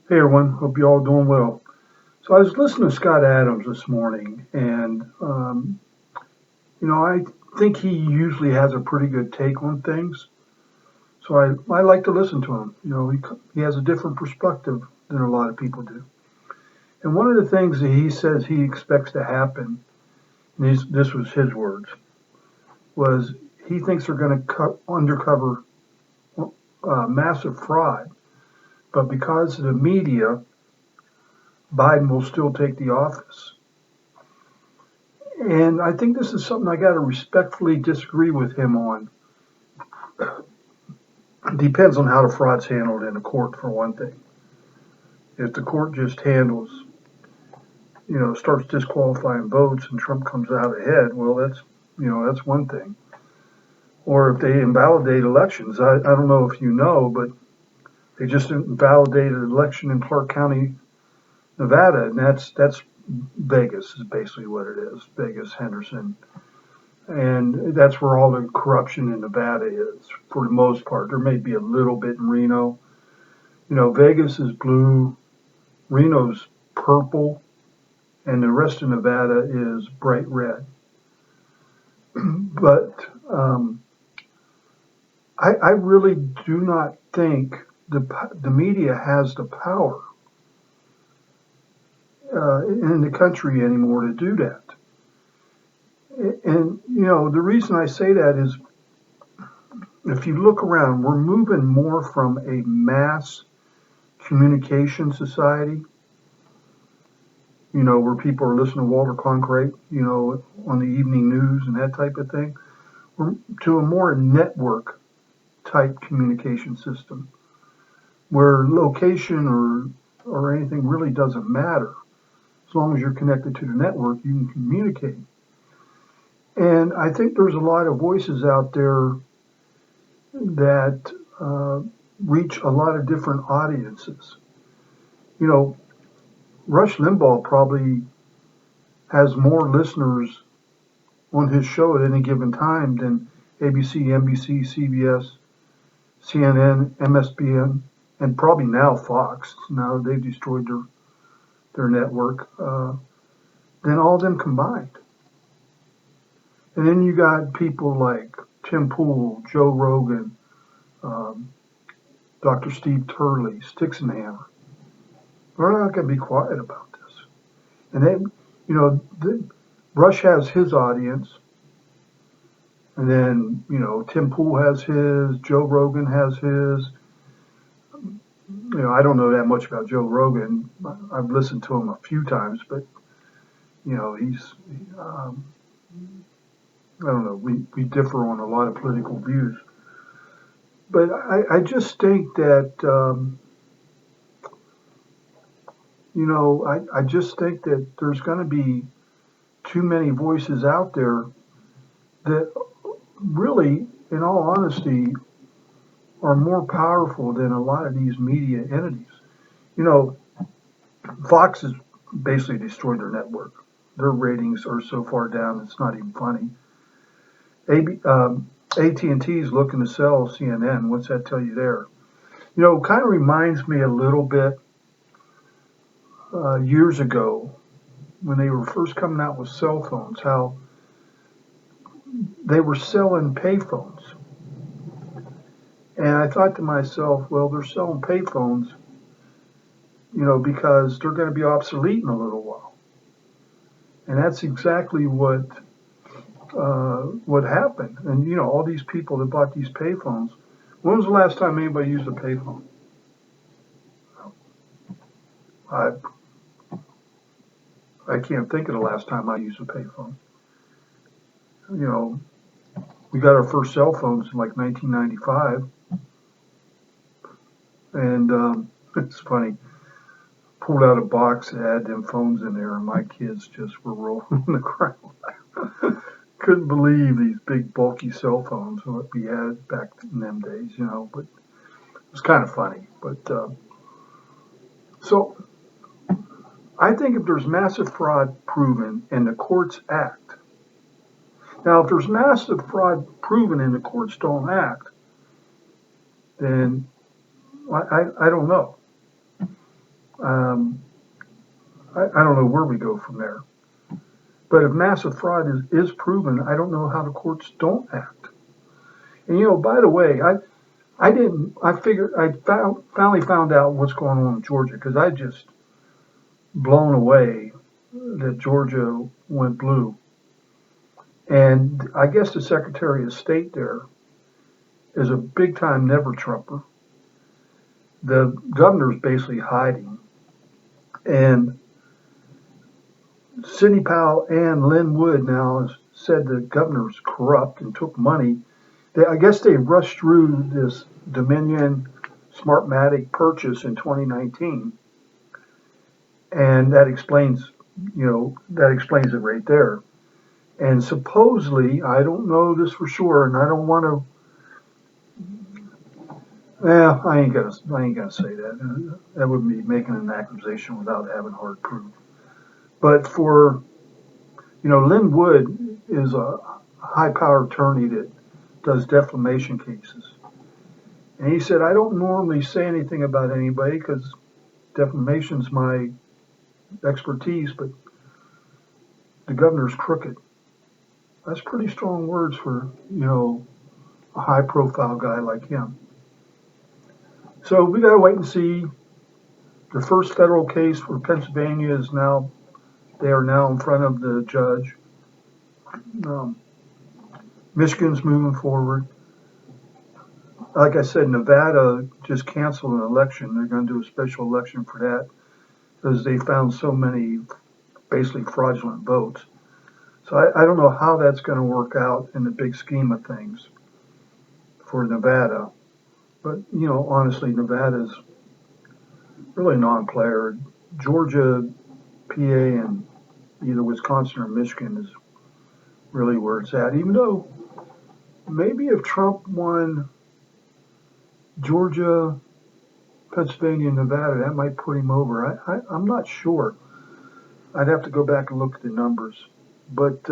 Hey everyone, hope you all doing well. So I was listening to Scott Adams this morning, and I think he usually has a pretty good take on things. So I like to listen to him. He has a different perspective than a lot of people do. And one of the things that he says he expects to happen, and this was his words, was he thinks they're going to undercover massive fraud, but because of the media, Biden will still take the office. And I think this is something I got to respectfully disagree with him on. It depends on how the fraud's handled in the court, for one thing. If the court just starts disqualifying votes and Trump comes out ahead, well, that's one thing. Or if they invalidate elections, I don't know if you know, but they just invalidated an election in Clark County, Nevada, and that's Vegas is basically what it is. Vegas, Henderson. And that's where all the corruption in Nevada is, for the most part. There may be a little bit in Reno. Vegas is blue, Reno's purple, and the rest of Nevada is bright red. But I really do not think the media has the power in the country anymore to do that. And, the reason I say that is if you look around, we're moving more from a mass communication society, where people are listening to Walter Cronkite, on the evening news and that type of thing, to a more network type communication system where location or anything really doesn't matter. As long as you're connected to the network, you can communicate. And I think there's a lot of voices out there that reach a lot of different audiences. Rush Limbaugh probably has more listeners on his show at any given time than ABC, NBC, CBS, CNN, MSBN, and probably now Fox. Now they've destroyed their network. Than all of them combined. And then you got people like Tim Pool, Joe Rogan, Dr. Steve Turley, Sticks and Hammer. We're not going to be quiet about this. And then, Rush has his audience, and then, Tim Pool has his, Joe Rogan has his. I don't know that much about Joe Rogan. I've listened to him a few times, but, he's, I don't know, we differ on a lot of political views. But I just think that, I just think that there's going to be too many voices out there that really, in all honesty, are more powerful than a lot of these media entities. Fox has basically destroyed their network. Their ratings are so far down, it's not even funny. AT&T is looking to sell CNN. What's that tell you there? It kind of reminds me a little bit years ago when they were first coming out with cell phones, how they were selling payphones. And I thought to myself, well, they're selling payphones, because they're going to be obsolete in a little while. And that's exactly what happened. And, all these people that bought these payphones, when was the last time anybody used a payphone? I can't think of the last time I used a payphone. We got our first cell phones in like 1995. And it's funny. Pulled out a box that had them phones in there, and my kids just were rolling on the ground. Couldn't believe these big, bulky cell phones that we had back in them days, but it was kind of funny. But so I think if there's massive fraud proven and the courts act, now if there's massive fraud proven and the courts don't act, then I don't know. I don't know where we go from there. But if massive fraud is proven, I don't know how the courts don't act. And by the way, I finally found out what's going on in Georgia because I just blown away that Georgia went blue. And I guess the Secretary of State there is a big time never Trumper. The governor's basically hiding. And Sidney Powell and Lynn Wood now has said the governor's corrupt and took money. I guess they rushed through this Dominion Smartmatic purchase in 2019, and that explains it right there. And supposedly, I don't know this for sure, and I don't want to. I ain't gonna say that. That would be making an accusation without having hard proof. But Lynn Wood is a high-power attorney that does defamation cases. And he said, I don't normally say anything about anybody because defamation's my expertise, but the governor's crooked. That's pretty strong words for, a high-profile guy like him. So we got to wait and see. The first federal case for Pennsylvania they are now in front of the judge. Michigan's moving forward. Like I said, Nevada just canceled an election. They're going to do a special election for that because they found so many basically fraudulent votes. So I don't know how that's going to work out in the big scheme of things for Nevada. But, honestly, Nevada's really non-player. Georgia, PA, and either Wisconsin or Michigan is really where it's at. Even though maybe if Trump won Georgia, Pennsylvania, and Nevada, that might put him over. I'm not sure. I'd have to go back and look at the numbers. But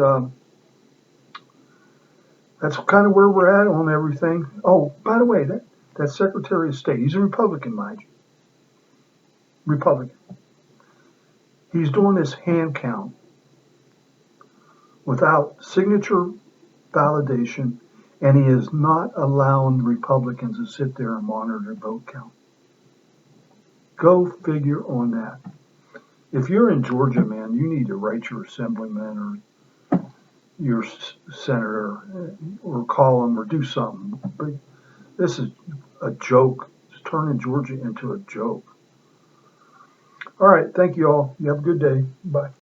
that's kind of where we're at on everything. Oh, by the way, that Secretary of State, he's a Republican, mind you. Republican. He's doing this hand count without signature validation, and he is not allowing Republicans to sit there and monitor their vote count. Go figure on that. If you're in Georgia, man, you need to write your assemblyman or your senator or call them or do something. But this is a joke. It's turning Georgia into a joke. All right. Thank you all. You have a good day. Bye.